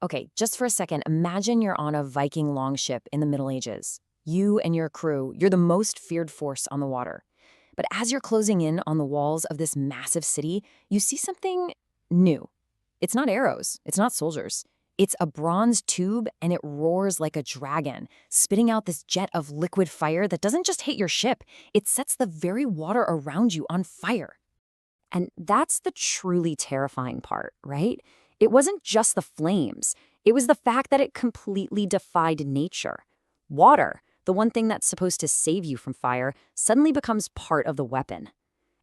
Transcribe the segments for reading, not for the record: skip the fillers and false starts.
Okay, just for a second, imagine you're on a Viking longship in the Middle Ages. You and your crew, you're the most feared force on the water. But as you're closing in on the walls of this massive city, you see something new. It's not arrows, it's not soldiers. It's a bronze tube and it roars like a dragon, spitting out this jet of liquid fire that doesn't just hit your ship, it sets the very water around you on fire. And that's the truly terrifying part, right? It wasn't just the flames. It was the fact that it completely defied nature. Water, the one thing that's supposed to save you from fire, suddenly becomes part of the weapon.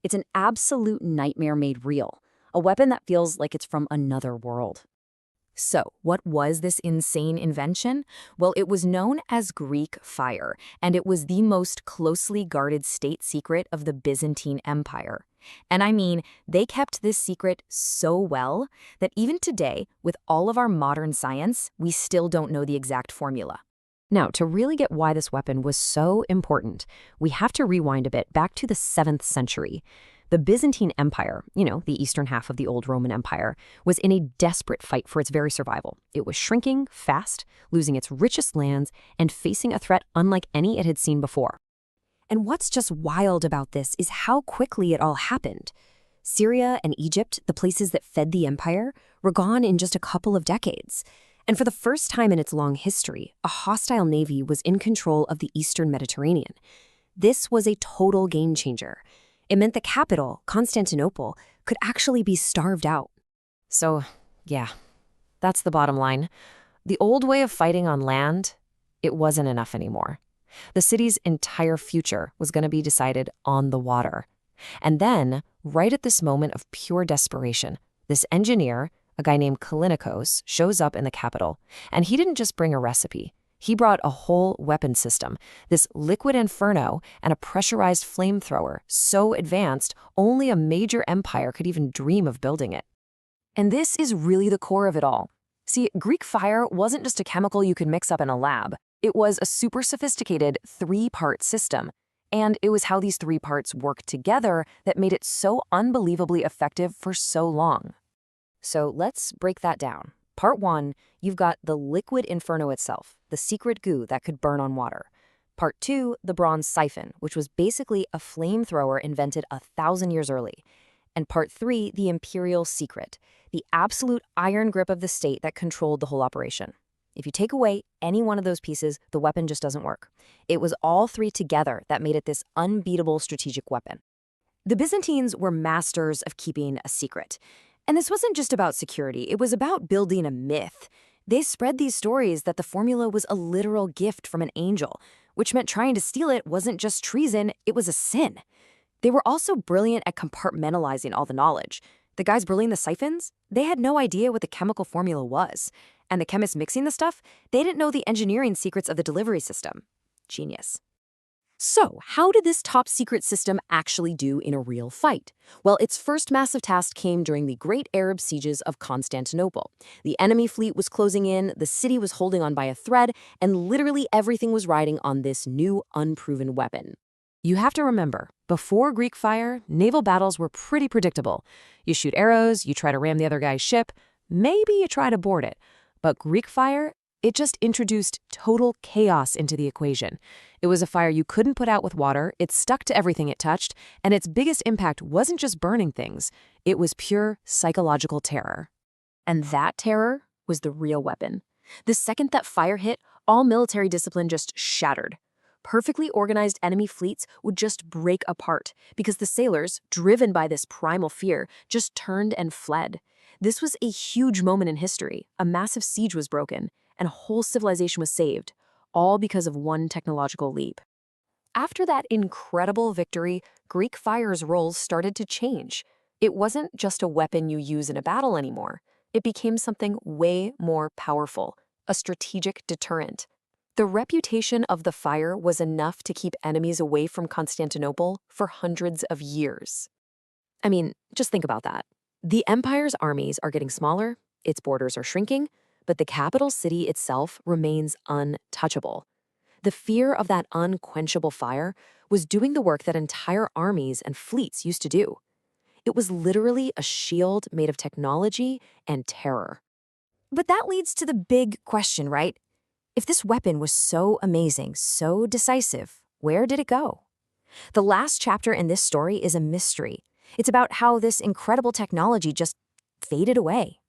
It's an absolute nightmare made real, a weapon that feels like it's from another world. So, what was this insane invention? Well, it was known as Greek fire, and it was the most closely guarded state secret of the Byzantine Empire. And I mean, they kept this secret so well that even today, with all of our modern science, we still don't know the exact formula. Now, to really get why this weapon was so important, we have to rewind a bit back to the 7th century. The Byzantine Empire, the eastern half of the old Roman Empire, was in a desperate fight for its very survival. It was shrinking fast, losing its richest lands, and facing a threat unlike any it had seen before. And what's just wild about this is how quickly it all happened. Syria and Egypt, the places that fed the empire, were gone in just a couple of decades. And for the first time in its long history, a hostile navy was in control of the eastern Mediterranean. This was a total game changer. It meant the capital, Constantinople, could actually be starved out. So, yeah, that's the bottom line. The old way of fighting on land, it wasn't enough anymore. The city's entire future was going to be decided on the water. And then, right at this moment of pure desperation, this engineer, a guy named Kallinikos, shows up in the capital. And he didn't just bring a recipe. He brought a whole weapon system, this liquid inferno and a pressurized flamethrower, so advanced only a major empire could even dream of building it. And this is really the core of it all. See, Greek fire wasn't just a chemical you could mix up in a lab. It was a super sophisticated 3-part system. And it was how these 3 parts worked together that made it so unbelievably effective for so long. So let's break that down. Part 1, you've got the liquid inferno itself, the secret goo that could burn on water. Part 2, the bronze siphon, which was basically a flamethrower invented 1,000 years early. And Part 3, the imperial secret, the absolute iron grip of the state that controlled the whole operation. If you take away any one of those pieces, the weapon just doesn't work. It was all 3 together that made it this unbeatable strategic weapon. The Byzantines were masters of keeping a secret. And this wasn't just about security, it was about building a myth. They spread these stories that the formula was a literal gift from an angel, which meant trying to steal it wasn't just treason, it was a sin. They were also brilliant at compartmentalizing all the knowledge. The guys brewing the siphons, they had no idea what the chemical formula was. And the chemists mixing the stuff, they didn't know the engineering secrets of the delivery system. Genius. So, how did this top-secret system actually do in a real fight? Well, its first massive task came during the Great Arab Sieges of Constantinople. The enemy fleet was closing in, the city was holding on by a thread, and literally everything was riding on this new, unproven weapon. You have to remember, before Greek fire, naval battles were pretty predictable. You shoot arrows, you try to ram the other guy's ship, maybe you try to board it. But Greek fire, it just introduced total chaos into the equation. It was a fire you couldn't put out with water, it stuck to everything it touched, and its biggest impact wasn't just burning things, it was pure psychological terror. And that terror was the real weapon. The second that fire hit, all military discipline just shattered. Perfectly organized enemy fleets would just break apart because the sailors, driven by this primal fear, just turned and fled. This was a huge moment in history. A massive siege was broken, and a whole civilization was saved, all because of one technological leap. After that incredible victory, Greek fire's roles started to change. It wasn't just a weapon you use in a battle anymore. It became something way more powerful, a strategic deterrent. The reputation of the fire was enough to keep enemies away from Constantinople for hundreds of years. I mean, just think about that. The empire's armies are getting smaller, its borders are shrinking, but the capital city itself remains untouchable. The fear of that unquenchable fire was doing the work that entire armies and fleets used to do. It was literally a shield made of technology and terror. But that leads to the big question, right? If this weapon was so amazing, so decisive, where did it go? The last chapter in this story is a mystery. It's about how this incredible technology just faded away.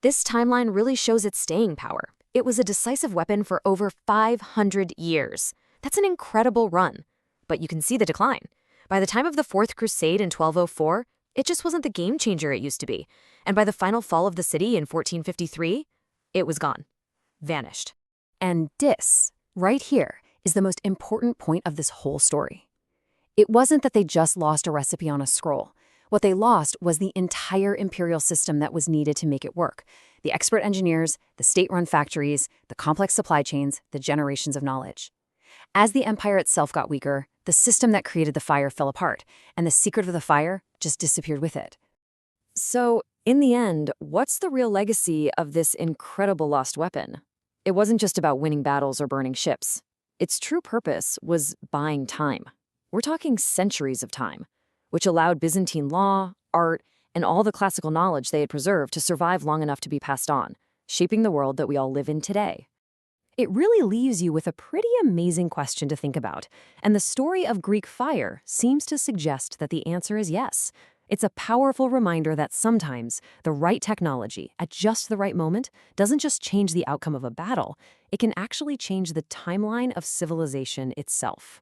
This timeline really shows its staying power. It was a decisive weapon for over 500 years. That's an incredible run. But you can see the decline. By the time of the Fourth Crusade in 1204, it just wasn't the game changer it used to be. And by the final fall of the city in 1453, it was gone. Vanished. And this, right here, is the most important point of this whole story. It wasn't that they just lost a recipe on a scroll. What they lost was the entire imperial system that was needed to make it work. The expert engineers, the state-run factories, the complex supply chains, the generations of knowledge. As the empire itself got weaker, the system that created the fire fell apart, and the secret of the fire just disappeared with it. So, in the end, what's the real legacy of this incredible lost weapon? It wasn't just about winning battles or burning ships. Its true purpose was buying time. We're talking centuries of time, which allowed Byzantine law, art, and all the classical knowledge they had preserved to survive long enough to be passed on, shaping the world that we all live in today. It really leaves you with a pretty amazing question to think about, and the story of Greek fire seems to suggest that the answer is yes. It's a powerful reminder that sometimes the right technology at just the right moment doesn't just change the outcome of a battle, it can actually change the timeline of civilization itself.